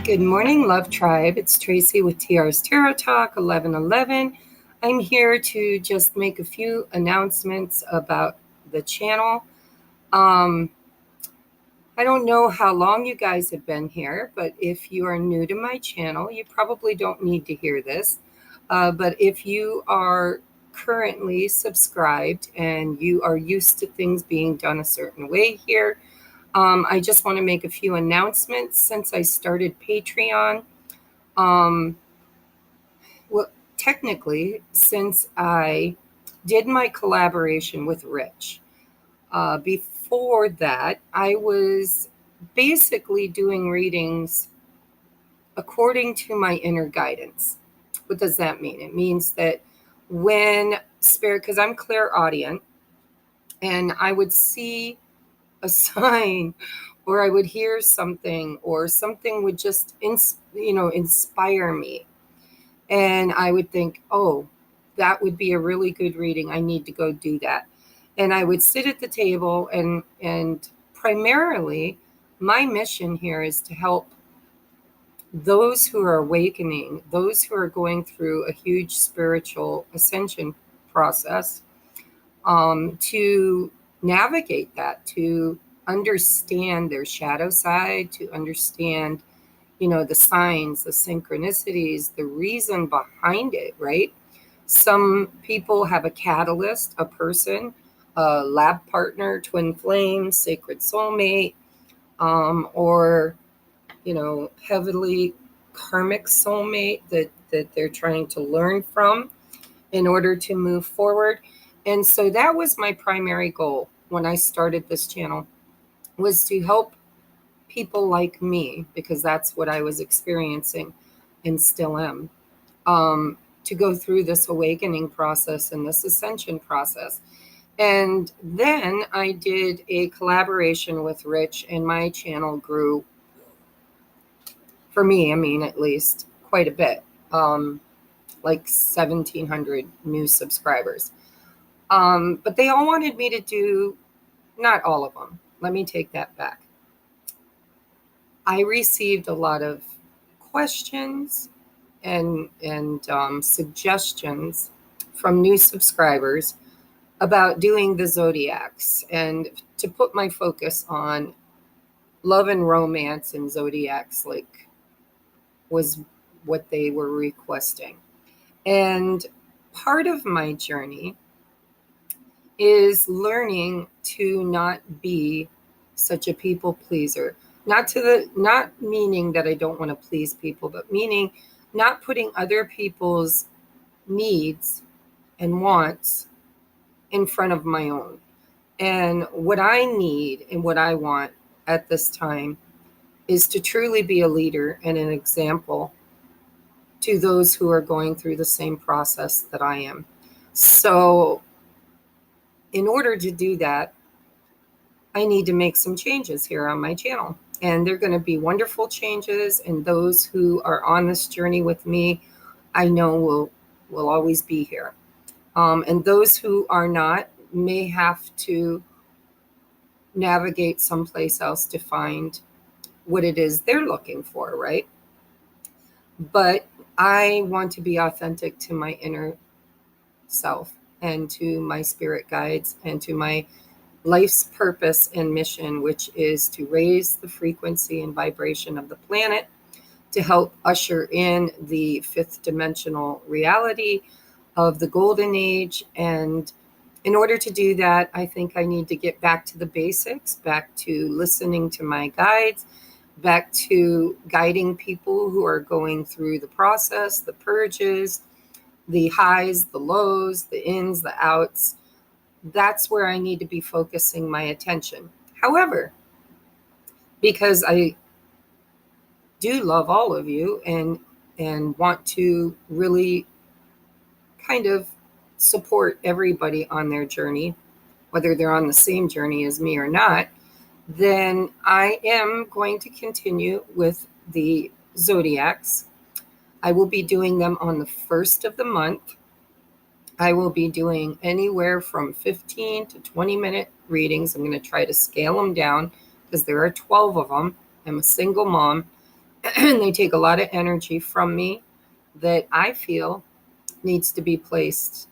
Good morning, Love Tribe. It's Tracie with TR's Tarot Talk 1111. I'm here to just make a few announcements about the channel. I don't know how long you guys have been here, but if you are new to my channel, you probably don't need to hear this. But if you are currently subscribed and you are used to things being done a certain way here, I just want to make a few announcements since I started Patreon. Well, technically, since I did my collaboration with Rich, before that, I was basically doing readings according to my inner guidance. What does that mean? It means that when spirit, because I'm clairaudient, and I would see a sign or I would hear something or something would just inspire me, and I would think, oh, that would be a really good reading, I need to go do that. And I would sit at the table, and primarily my mission here is to help those who are awakening, those who are going through a huge spiritual ascension process, to navigate that, to understand their shadow side, to understand, the signs, the synchronicities, the reason behind it, right? Some people have a catalyst, a person, a lab partner, twin flame, sacred soulmate, or, heavily karmic soulmate that they're trying to learn from in order to move forward. And so that was my primary goal when I started this channel, was to help people like me, because that's what I was experiencing and still am, to go through this awakening process and this ascension process. And then I did a collaboration with Rich, and my channel grew, for me, at least quite a bit, like 1,700 new subscribers. But they all wanted me to do, not all of them, let me take that back. I received a lot of questions and suggestions from new subscribers about doing the zodiacs, and to put my focus on love and romance and zodiacs, like, was what they were requesting. And part of my journey is learning to not be such a people pleaser. Not meaning that I don't want to please people, but meaning not putting other people's needs and wants in front of my own. And what I need and what I want at this time is to truly be a leader and an example to those who are going through the same process that I am. So in order to do that, I need to make some changes here on my channel. And they're going to be wonderful changes. And those who are on this journey with me, I know will always be here. And those who are not may have to navigate someplace else to find what it is they're looking for, right? But I want to be authentic to my inner self and to my spirit guides and to my life's purpose and mission, which is to raise the frequency and vibration of the planet, to help usher in the fifth dimensional reality of the golden age. And in order to do that, I think I need to get back to the basics, back to listening to my guides, back to guiding people who are going through the process, the purges, the highs, the lows, the ins, the outs. That's where I need to be focusing my attention. However, because I do love all of you and want to really kind of support everybody on their journey, whether they're on the same journey as me or not, then I am going to continue with the zodiacs. I will be doing them on the first of the month. I will be doing anywhere from 15 to 20-minute readings. I'm going to try to scale them down because there are 12 of them. I'm a single mom. They take a lot of energy from me that I feel needs to be placed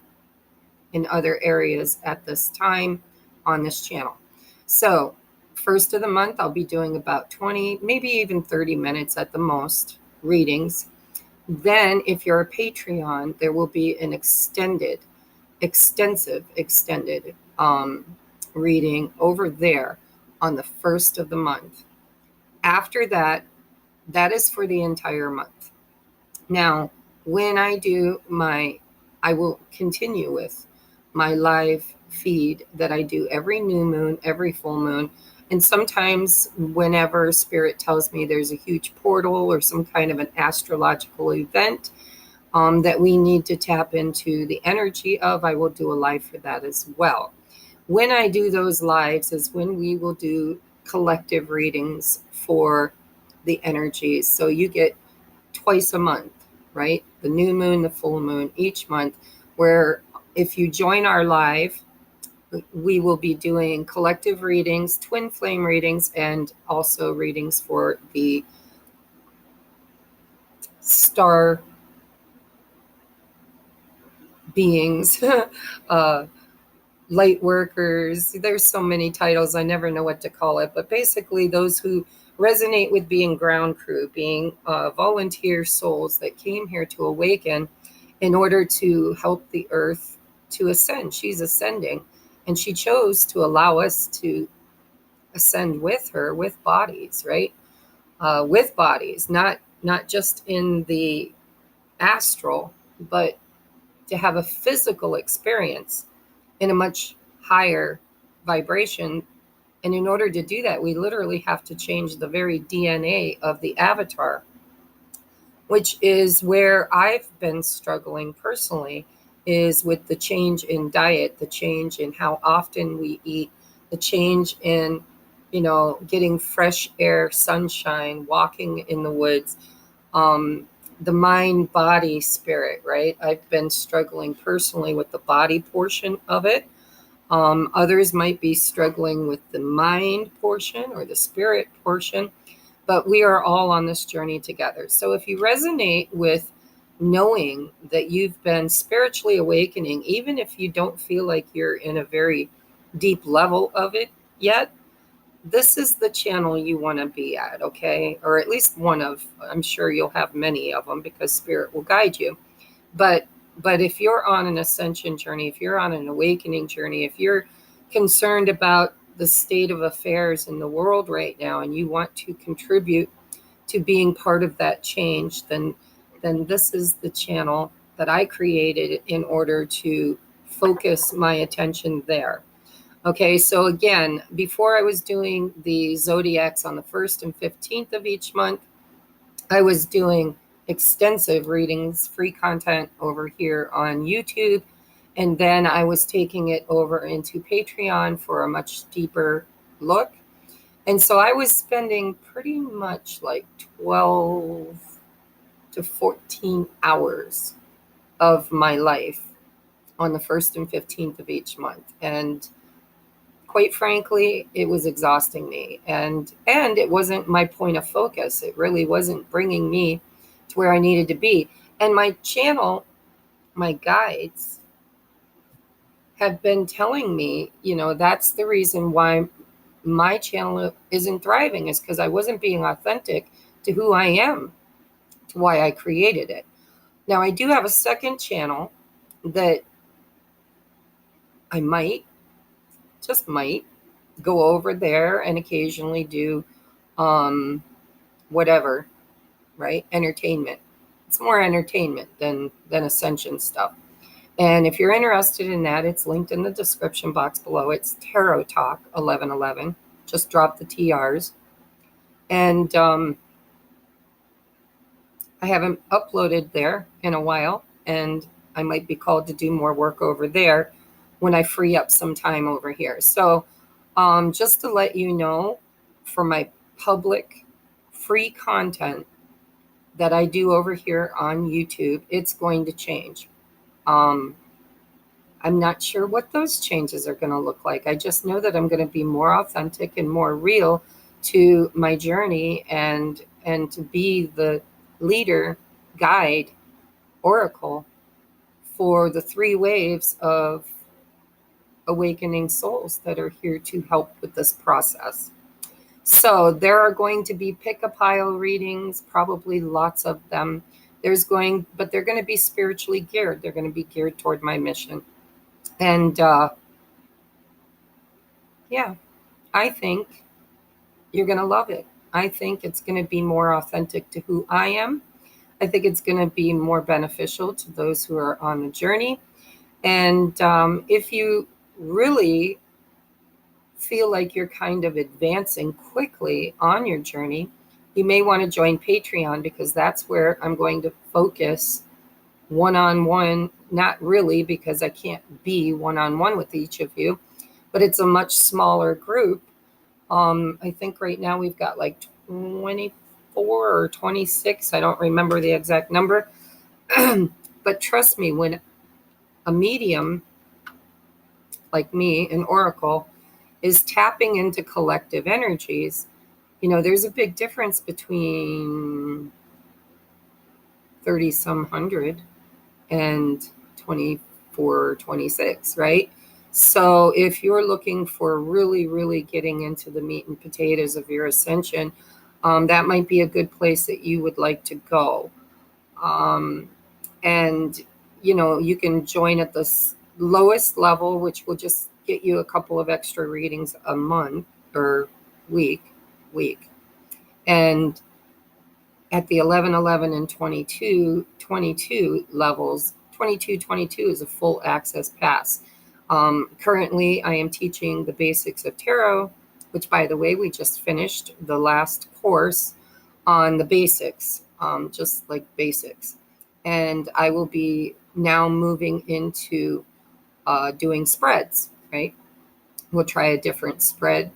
in other areas at this time on this channel. So, first of the month, I'll be doing about 20, maybe even 30 minutes at the most readings. Then, if you're a Patreon, there will be an extended reading over there on the first of the month. After that, that is for the entire month. Now, when I will continue with my live feed that I do every new moon, every full moon, and sometimes whenever Spirit tells me there's a huge portal or some kind of an astrological event that we need to tap into the energy of, I will do a live for that as well. When I do those lives is when we will do collective readings for the energies. So you get twice a month, right? The new moon, the full moon, each month, where if you join our live, we will be doing collective readings, twin flame readings, and also readings for the star beings, light workers. There's so many titles, I never know what to call it, but basically those who resonate with being ground crew, being volunteer souls that came here to awaken in order to help the earth to ascend. She's ascending, and she chose to allow us to ascend with her, with bodies, right? With bodies, not just in the astral, but to have a physical experience in a much higher vibration. And in order to do that, we literally have to change the very DNA of the avatar, which is where I've been struggling personally, is with the change in diet, the change in how often we eat, the change in, getting fresh air, sunshine, walking in the woods, the mind, body, spirit, right? I've been struggling personally with the body portion of it. Others might be struggling with the mind portion or the spirit portion, but we are all on this journey together. So if you resonate with knowing that you've been spiritually awakening, even if you don't feel like you're in a very deep level of it yet, this is the channel you want to be at, okay? Or at least one of, I'm sure you'll have many of them because Spirit will guide you. But if you're on an ascension journey, if you're on an awakening journey, if you're concerned about the state of affairs in the world right now and you want to contribute to being part of that change, then this is the channel that I created in order to focus my attention there. Okay, so again, before I was doing the zodiacs on the 1st and 15th of each month, I was doing extensive readings, free content over here on YouTube. And then I was taking it over into Patreon for a much deeper look. And so I was spending pretty much like 12 to 14 hours of my life on the 1st and 15th of each month. And quite frankly, it was exhausting me. And it wasn't my point of focus. It really wasn't bringing me to where I needed to be. And my channel, my guides, have been telling me, that's the reason why my channel isn't thriving, is because I wasn't being authentic to who I am, to why I created it. Now, I do have a second channel that I just might go over there and occasionally do whatever, right? Entertainment. It's more entertainment than ascension stuff. And if you're interested in that, it's linked in the description box below. It's Tarot Talk 1111. Just drop the TRs. And I haven't uploaded there in a while, and I might be called to do more work over there when I free up some time over here. So just to let you know, for my public free content that I do over here on YouTube, it's going to change. I'm not sure what those changes are going to look like. I just know that I'm going to be more authentic and more real to my journey and and to be the leader, guide, oracle for the 3 waves of awakening souls that are here to help with this process. So there are going to be pick-a-pile readings, probably lots of them. But they're going to be spiritually geared. They're going to be geared toward my mission. And yeah, I think you're going to love it. I think it's going to be more authentic to who I am. I think it's going to be more beneficial to those who are on the journey. And if you really feel like you're kind of advancing quickly on your journey, you may want to join Patreon, because that's where I'm going to focus one-on-one. Not really, because I can't be one-on-one with each of you, but it's a much smaller group. I think right now we've got like 24 or 26. I don't remember the exact number. But trust me, when a medium like me, an oracle, is tapping into collective energies, there's a big difference between 30 some hundred and 24 or 26, right? So if you're looking for really, really getting into the meat and potatoes of your ascension, that might be a good place that you would like to go. And, you can join at the lowest level, which will just get you a couple of extra readings a month or week. And at the 11, 11, and 22 levels, 22 is a full access pass. Currently, I am teaching the basics of tarot, which, by the way, we just finished the last course on the basics, just like basics. And I will be now moving into doing spreads, right? We'll try a different spread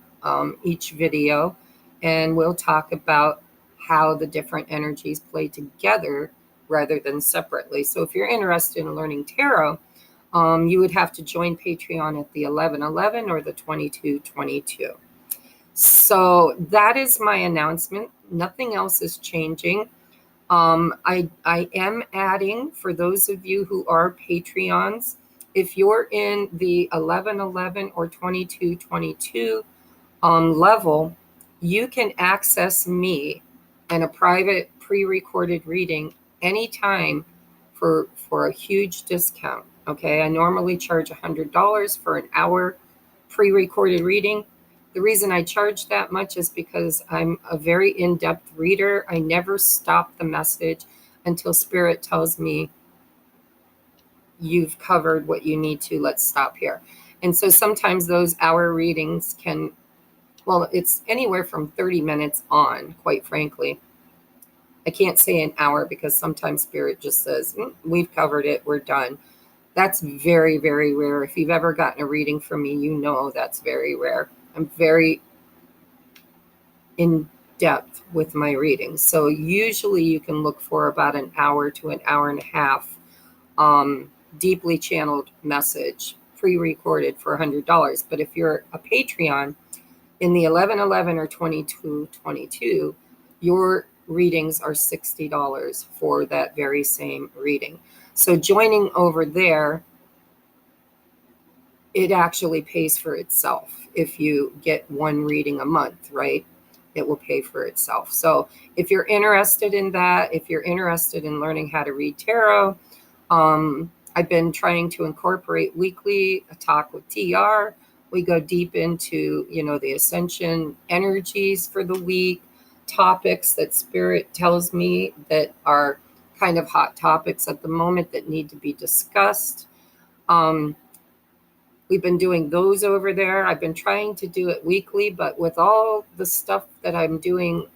each video, and we'll talk about how the different energies play together rather than separately. So if you're interested in learning tarot, you would have to join Patreon at the 11/11 or the 22/22. So that is my announcement. Nothing else is changing. I am adding, for those of you who are Patreons, if you're in the 11/11 or 22/22 level, you can access me and a private pre-recorded reading anytime for a huge discount. Okay, I normally charge $100 for an hour pre-recorded reading. The reason I charge that much is because I'm a very in-depth reader. I never stop the message until Spirit tells me you've covered what you need to. Let's stop here. And so sometimes those hour readings it's anywhere from 30 minutes on, quite frankly. I can't say an hour because sometimes Spirit just says, we've covered it, we're done. That's very, very rare. If you've ever gotten a reading from me, you know that's very rare. I'm very in depth with my readings. So usually you can look for about an hour to an hour and a half deeply channeled message, pre-recorded for $100. But if you're a Patreon in the 11/11 or 22/22, your readings are $60 for that very same reading. So joining over there, it actually pays for itself. If you get one reading a month, right, it will pay for itself. So if you're interested in that, if you're interested in learning how to read tarot, I've been trying to incorporate weekly a talk with TR. We go deep into, the ascension energies for the week, topics that Spirit tells me that are kind of hot topics at the moment that need to be discussed. We've been doing those over there. I've been trying to do it weekly, but with all the stuff that I'm doing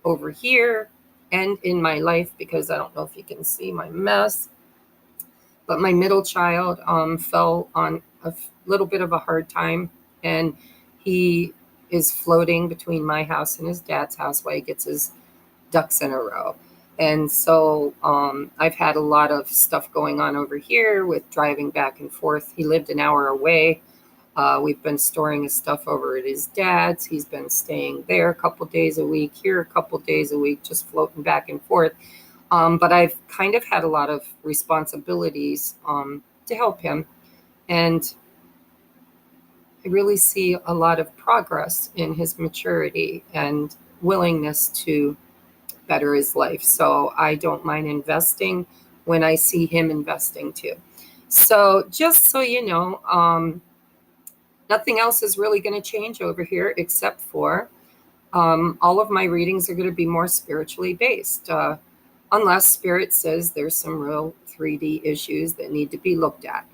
over here and in my life, because I don't know if you can see my mess, but my middle child fell on a little bit of a hard time, and he is floating between my house and his dad's house while he gets his ducks in a row. And so I've had a lot of stuff going on over here with driving back and forth. He lived an hour away. We've been storing his stuff over at his dad's. He's been staying there a couple days a week, here a couple days a week, just floating back and forth. But I've kind of had a lot of responsibilities to help him. And I really see a lot of progress in his maturity and willingness to better his life. So I don't mind investing when I see him investing too. So just so you know, nothing else is really going to change over here except for all of my readings are going to be more spiritually based, unless Spirit says there's some real 3D issues that need to be looked at.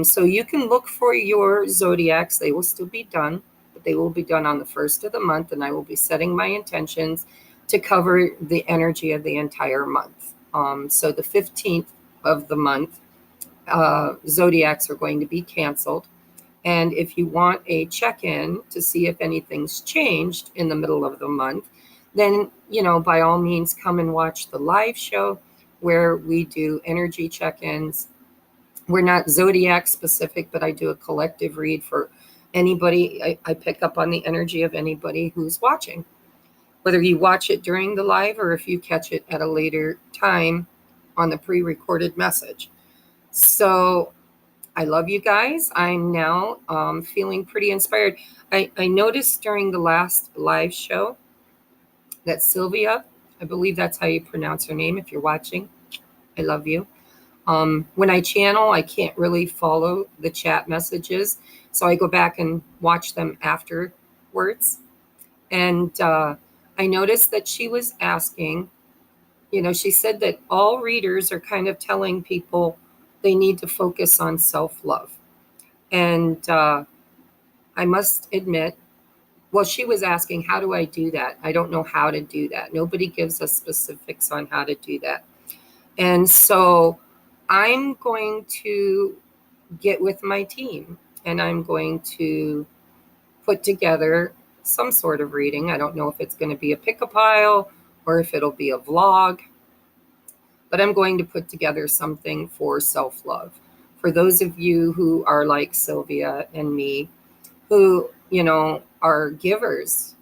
So you can look for your zodiacs. They will still be done, but they will be done on the 1st of the month, and I will be setting my intentions to cover the energy of the entire month. So the 15th of the month, zodiacs are going to be canceled. And if you want a check-in to see if anything's changed in the middle of the month, then, by all means, come and watch the live show where we do energy check-ins. We're not zodiac specific, but I do a collective read for anybody. I pick up on the energy of anybody who's watching, whether you watch it during the live or if you catch it at a later time on the pre-recorded message. So I love you guys. I'm now feeling pretty inspired. I noticed during the last live show that Sylvia, I believe that's how you pronounce her name if you're watching, I love you. When I channel, I can't really follow the chat messages, so I go back and watch them afterwards. And I noticed that she was asking, she said that all readers are kind of telling people they need to focus on self-love. And I must admit, well, she was asking, how do I do that? I don't know how to do that. Nobody gives us specifics on how to do that. And so I'm going to get with my team and I'm going to put together some sort of reading. I don't know if it's going to be a pick-a-pile or if it'll be a vlog, but I'm going to put together something for self-love. For those of you who are like Sylvia and me, who, are givers,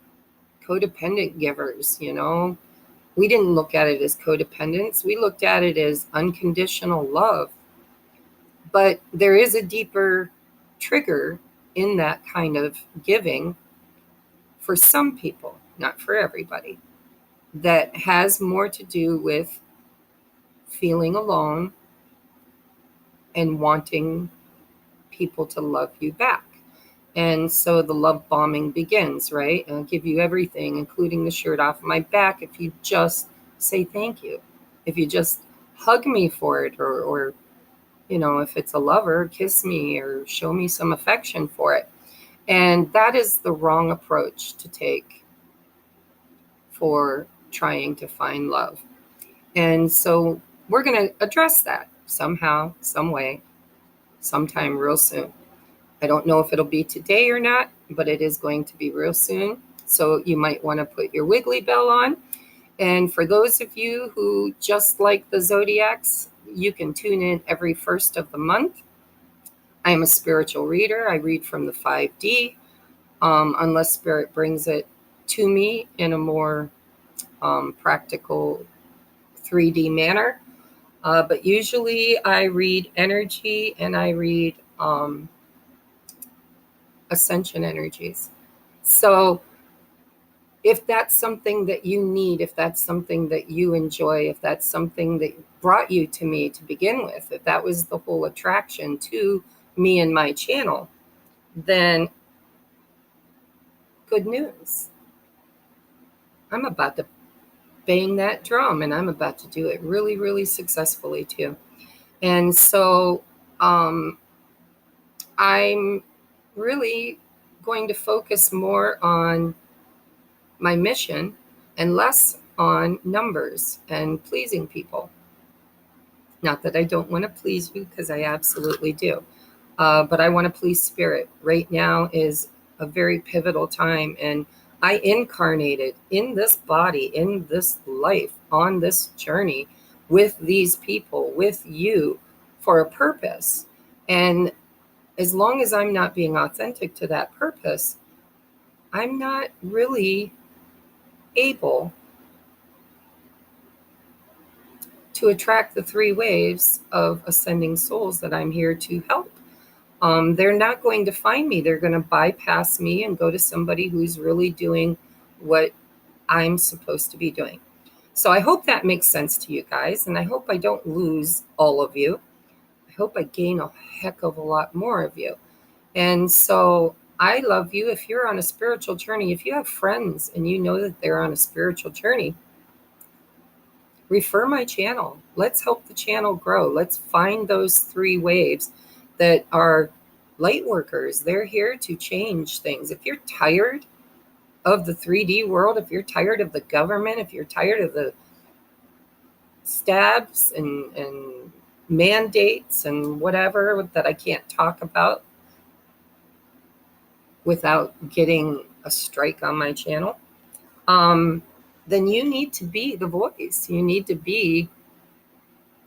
codependent givers, we didn't look at it as codependence. We looked at it as unconditional love. But there is a deeper trigger in that kind of giving for some people, not for everybody, that has more to do with feeling alone and wanting people to love you back. And so the love bombing begins, right? I'll give you everything, including the shirt off my back, if you just say thank you. If you just hug me for it, or if it's a lover, kiss me or show me some affection for it. And that is the wrong approach to take for trying to find love. And so we're going to address that somehow, some way, sometime real soon. I don't know if it'll be today or not, but it is going to be real soon. So you might want to put your Wiggly Bell on. And for those of you who just like the zodiacs, you can tune in every 1st of the month. I am a spiritual reader. I read from the 5D, unless Spirit brings it to me in a more practical 3D manner. But usually I read energy and I read ascension energies. So if that's something that you need, if that's something that you enjoy, if that's something that brought you to me to begin with, if that was the whole attraction to me and my channel, then good news. I'm about to bang that drum, and I'm about to do it really, really successfully too. And so I'm really going to focus more on my mission and less on numbers and pleasing people. Not that I don't want to please you, because I absolutely do. But I want to please Spirit. Right now is a very pivotal time, and I incarnated in this body, in this life, on this journey with these people, with you, for a purpose. And as long as I'm not being authentic to that purpose, I'm not really able to attract the 3 waves of ascending souls that I'm here to help. They're not going to find me. They're going to bypass me and go to somebody who's really doing what I'm supposed to be doing. So I hope that makes sense to you guys, and I hope I don't lose all of you. I hope I gain a heck of a lot more of you. And so I love you. If you're on a spiritual journey, if you have friends and you know that they're on a spiritual journey, refer my channel. Let's help the channel grow. Let's find those 3 waves that are light workers. They're here to change things. If you're tired of the 3D world, if you're tired of the government, if you're tired of the stabs and mandates and whatever that I can't talk about without getting a strike on my channel, then you need to be the voice. You need to be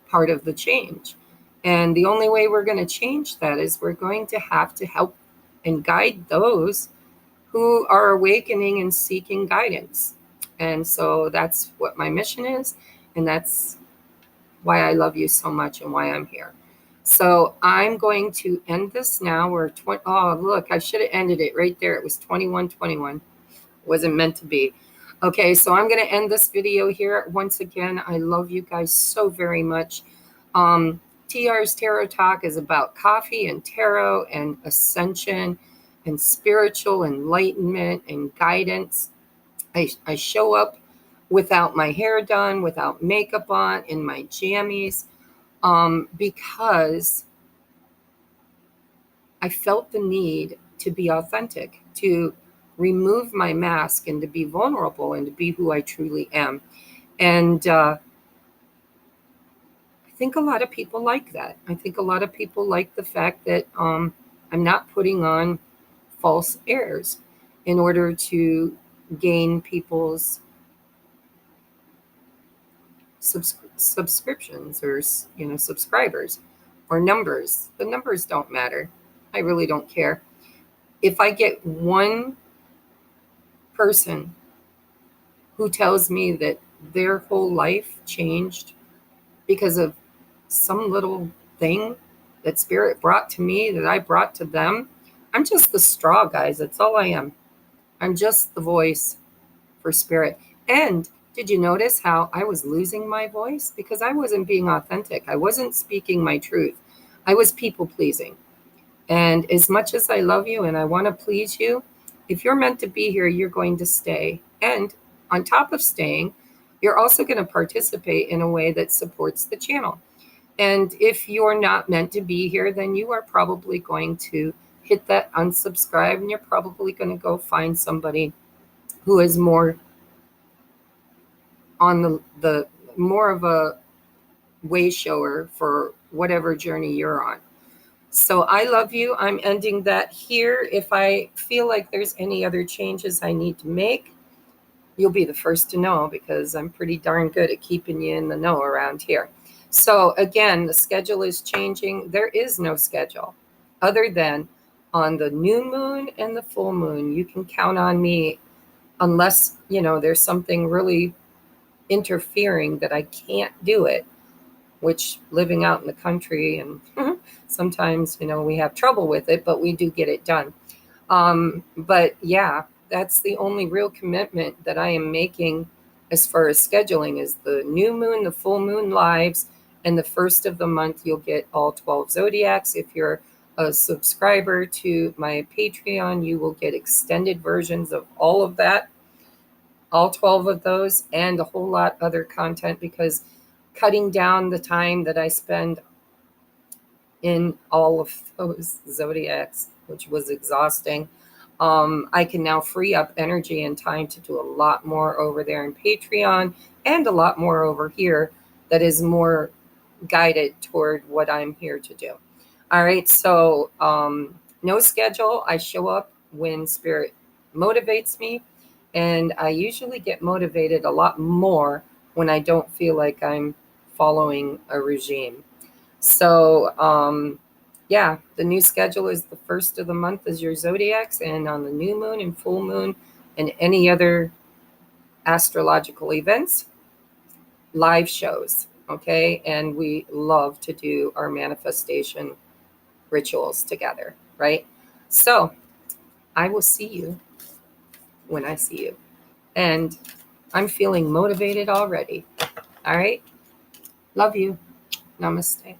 part of the change. And the only way we're going to change that is we're going to have to help and guide those who are awakening and seeking guidance. And so that's what my mission is. And that's why I love you so much and why I'm here. So I'm going to end this now. We're 20. Oh, look, I should have ended it right there. It was 21:21. Wasn't meant to be. Okay, so I'm going to end this video here. Once again, I love you guys so very much. TR's Tarot Talk is about coffee and tarot and ascension and spiritual enlightenment and guidance. I show up without my hair done, without makeup on, in my jammies, because I felt the need to be authentic, to remove my mask and to be vulnerable and to be who I truly am. And I think a lot of people like that. I think a lot of people like the fact that I'm not putting on false airs in order to gain people's subscriptions or subscribers or numbers. The numbers don't matter. I really don't care. If I get one person who tells me that their whole life changed because of some little thing that spirit brought to me that I brought to them, I'm just the straw, guys. That's all I am. I'm just the voice for spirit. And did you notice how I was losing my voice? Because I wasn't being authentic. I wasn't speaking my truth. I was people pleasing. And as much as I love you and I want to please you, if you're meant to be here, you're going to stay. And on top of staying, you're also going to participate in a way that supports the channel. And if you're not meant to be here, then you are probably going to hit that unsubscribe and you're probably going to go find somebody who is more on the more of a way shower for whatever journey you're on. So I love you. I'm ending that here. If I feel like there's any other changes I need to make, you'll be the first to know because I'm pretty darn good at keeping you in the know around here. So again, the schedule is changing. There is no schedule other than on the new moon and the full moon. You can count on me unless, there's something really interfering that I can't do it, which living out in the country and sometimes, we have trouble with it, but we do get it done. But yeah, that's the only real commitment that I am making as far as scheduling is the new moon, the full moon lives, and the first of the month, you'll get all 12 zodiacs. If you're a subscriber to my Patreon, you will get extended versions of all of that, all 12 of those, and a whole lot other content because cutting down the time that I spend in all of those zodiacs, which was exhausting, I can now free up energy and time to do a lot more over there in Patreon and a lot more over here that is more guided toward what I'm here to do. All right, so no schedule. I show up when spirit motivates me, and I usually get motivated a lot more when I don't feel like I'm following a regime. So yeah, the new schedule is the first of the month is your zodiacs, and on the new moon and full moon and any other astrological events, live shows. Okay. And we love to do our manifestation rituals together, right? So I will see you when I see you. And I'm feeling motivated already. All right. Love you. Namaste.